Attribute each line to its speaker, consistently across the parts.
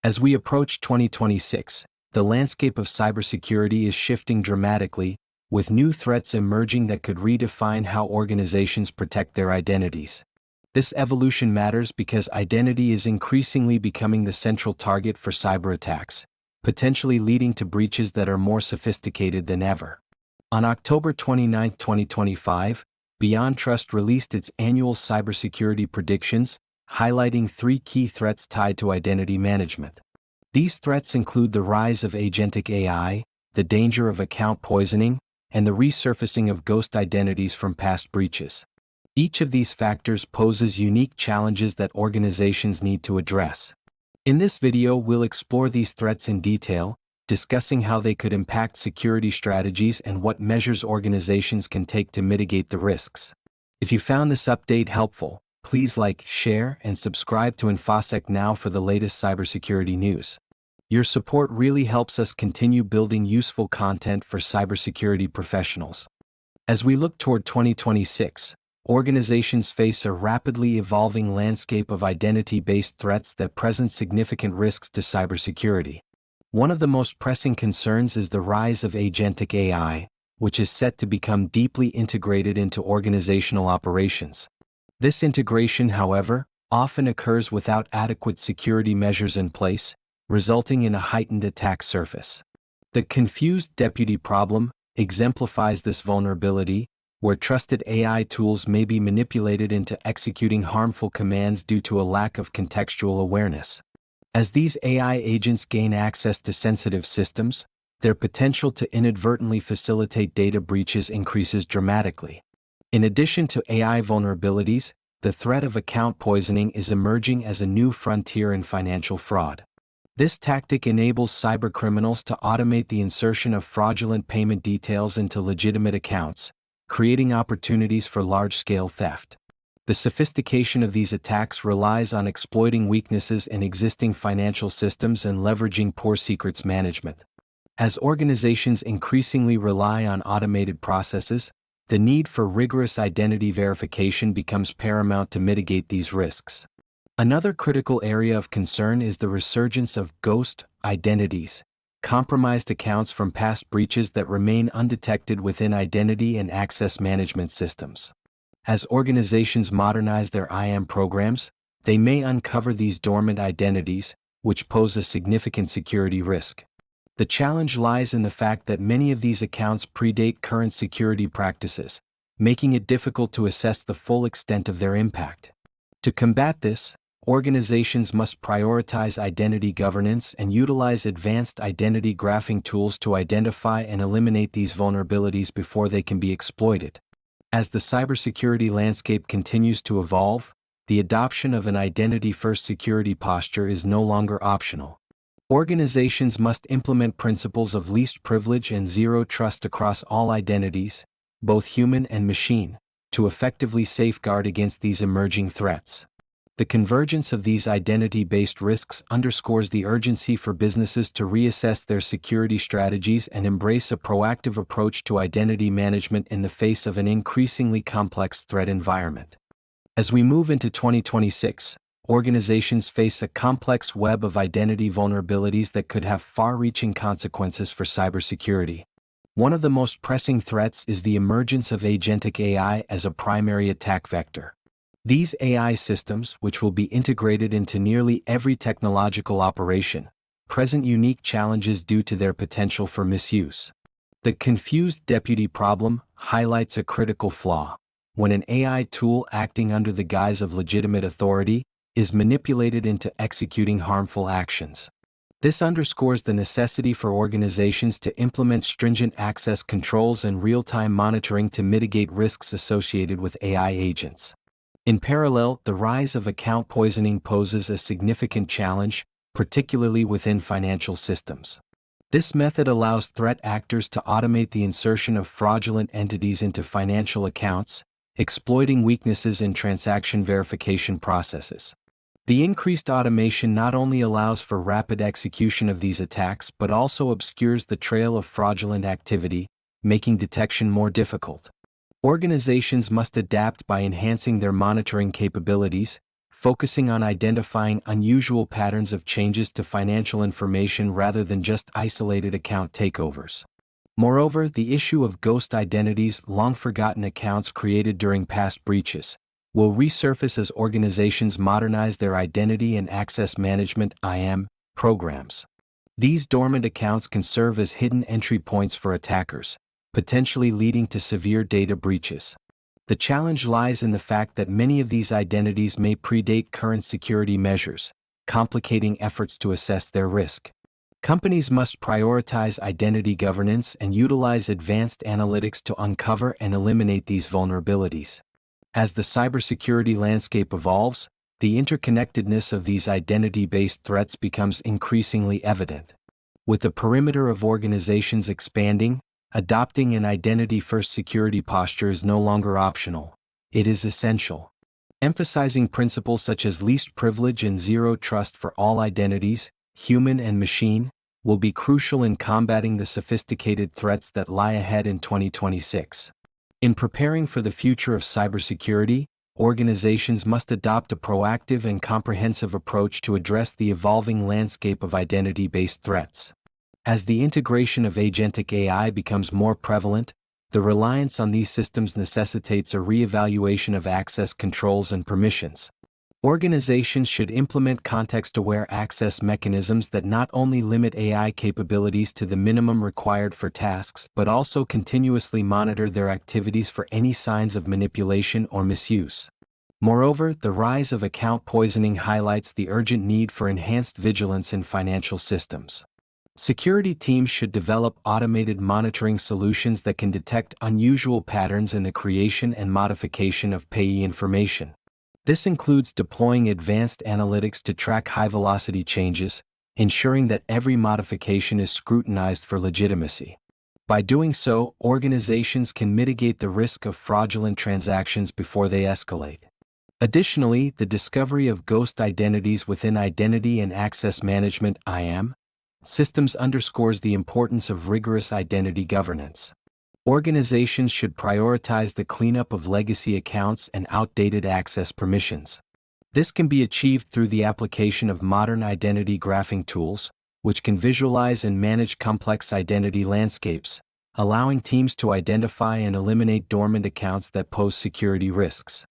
Speaker 1: As we approach 2026, the landscape of cybersecurity is shifting dramatically, with new threats emerging that could redefine how organizations protect their identities. This evolution matters because identity is increasingly becoming the central target for cyber attacks, potentially leading to breaches that are more sophisticated than ever. On October 29, 2025, BeyondTrust released its annual cybersecurity predictions, highlighting 3 key threats tied to identity management. These threats include the rise of agentic AI, the danger of account poisoning, and the resurfacing of ghost identities from past breaches. Each of these factors poses unique challenges that organizations need to address. In this video, we'll explore these threats in detail, discussing how they could impact security strategies and what measures organizations can take to mitigate the risks. If you found this update helpful, please like, share, and subscribe to InfoSec Now for the latest cybersecurity news. Your support really helps us continue building useful content for cybersecurity professionals. As we look toward 2026, organizations face a rapidly evolving landscape of identity-based threats that present significant risks to cybersecurity. One of the most pressing concerns is the rise of agentic AI, which is set to become deeply integrated into organizational operations. This integration, however, often occurs without adequate security measures in place, resulting in a heightened attack surface. The confused deputy problem exemplifies this vulnerability, where trusted AI tools may be manipulated into executing harmful commands due to a lack of contextual awareness. As these AI agents gain access to sensitive systems, their potential to inadvertently facilitate data breaches increases dramatically. In addition to AI vulnerabilities, the threat of account poisoning is emerging as a new frontier in financial fraud. This tactic enables cybercriminals to automate the insertion of fraudulent payment details into legitimate accounts, creating opportunities for large-scale theft. The sophistication of these attacks relies on exploiting weaknesses in existing financial systems and leveraging poor secrets management. As organizations increasingly rely on automated processes, the need for rigorous identity verification becomes paramount to mitigate these risks. Another critical area of concern is the resurgence of ghost identities, compromised accounts from past breaches that remain undetected within identity and access management systems. As organizations modernize their IAM programs, they may uncover these dormant identities, which pose a significant security risk. The challenge lies in the fact that many of these accounts predate current security practices, making it difficult to assess the full extent of their impact. To combat this, organizations must prioritize identity governance and utilize advanced identity graphing tools to identify and eliminate these vulnerabilities before they can be exploited. As the cybersecurity landscape continues to evolve, the adoption of an identity-first security posture is no longer optional. Organizations must implement principles of least privilege and zero trust across all identities, both human and machine, to effectively safeguard against these emerging threats. The convergence of these identity-based risks underscores the urgency for businesses to reassess their security strategies and embrace a proactive approach to identity management in the face of an increasingly complex threat environment. As we move into 2026, organizations face a complex web of identity vulnerabilities that could have far-reaching consequences for cybersecurity. One of the most pressing threats is the emergence of agentic AI as a primary attack vector. These AI systems, which will be integrated into nearly every technological operation, present unique challenges due to their potential for misuse. The confused deputy problem highlights a critical flaw. When an AI tool acting under the guise of legitimate authority is manipulated into executing harmful actions. This underscores the necessity for organizations to implement stringent access controls and real-time monitoring to mitigate risks associated with AI agents. In parallel, the rise of account poisoning poses a significant challenge, particularly within financial systems. This method allows threat actors to automate the insertion of fraudulent entities into financial accounts, exploiting weaknesses in transaction verification processes. The increased automation not only allows for rapid execution of these attacks but also obscures the trail of fraudulent activity, making detection more difficult. Organizations must adapt by enhancing their monitoring capabilities, focusing on identifying unusual patterns of changes to financial information rather than just isolated account takeovers. Moreover, the issue of ghost identities, long-forgotten accounts created during past breaches, will resurface as organizations modernize their identity and access management (IAM) programs. These dormant accounts can serve as hidden entry points for attackers, potentially leading to severe data breaches. The challenge lies in the fact that many of these identities may predate current security measures, complicating efforts to assess their risk. Companies must prioritize identity governance and utilize advanced analytics to uncover and eliminate these vulnerabilities. As the cybersecurity landscape evolves, the interconnectedness of these identity-based threats becomes increasingly evident. With the perimeter of organizations expanding, adopting an identity-first security posture is no longer optional. It is essential. Emphasizing principles such as least privilege and zero trust for all identities, human and machine, will be crucial in combating the sophisticated threats that lie ahead in 2026. In preparing for the future of cybersecurity, organizations must adopt a proactive and comprehensive approach to address the evolving landscape of identity-based threats. As the integration of agentic AI becomes more prevalent, the reliance on these systems necessitates a re-evaluation of access controls and permissions. Organizations should implement context-aware access mechanisms that not only limit AI capabilities to the minimum required for tasks but also continuously monitor their activities for any signs of manipulation or misuse. Moreover, the rise of account poisoning highlights the urgent need for enhanced vigilance in financial systems. Security teams should develop automated monitoring solutions that can detect unusual patterns in the creation and modification of payee information. This includes deploying advanced analytics to track high-velocity changes, ensuring that every modification is scrutinized for legitimacy. By doing so, organizations can mitigate the risk of fraudulent transactions before they escalate. Additionally, the discovery of ghost identities within identity and access management (IAM) systems underscores the importance of rigorous identity governance. Organizations should prioritize the cleanup of legacy accounts and outdated access permissions. This can be achieved through the application of modern identity graphing tools, which can visualize and manage complex identity landscapes, allowing teams to identify and eliminate dormant accounts that pose security risks.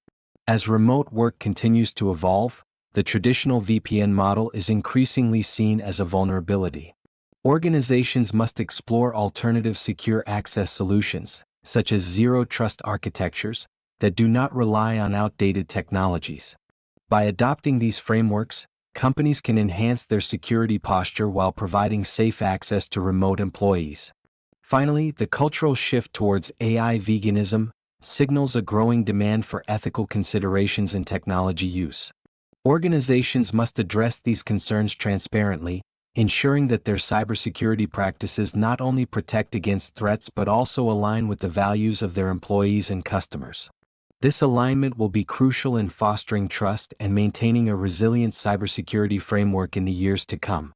Speaker 1: As remote work continues to evolve, the traditional VPN model is increasingly seen as a vulnerability. Organizations must explore alternative secure access solutions, such as zero-trust architectures, that do not rely on outdated technologies. By adopting these frameworks, companies can enhance their security posture while providing safe access to remote employees. Finally, the cultural shift towards AI veganism signals a growing demand for ethical considerations in technology use. Organizations must address these concerns transparently, ensuring that their cybersecurity practices not only protect against threats but also align with the values of their employees and customers. This alignment will be crucial in fostering trust and maintaining a resilient cybersecurity framework in the years to come.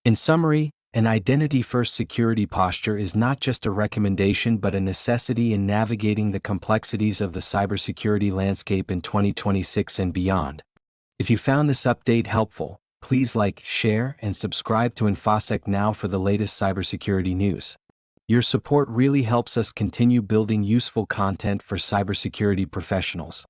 Speaker 1: In summary, an identity-first security posture is not just a recommendation but a necessity in navigating the complexities of the cybersecurity landscape in 2026 and beyond. If you found this update helpful, please like, share, and subscribe to InfoSec Now for the latest cybersecurity news. Your support really helps us continue building useful content for cybersecurity professionals.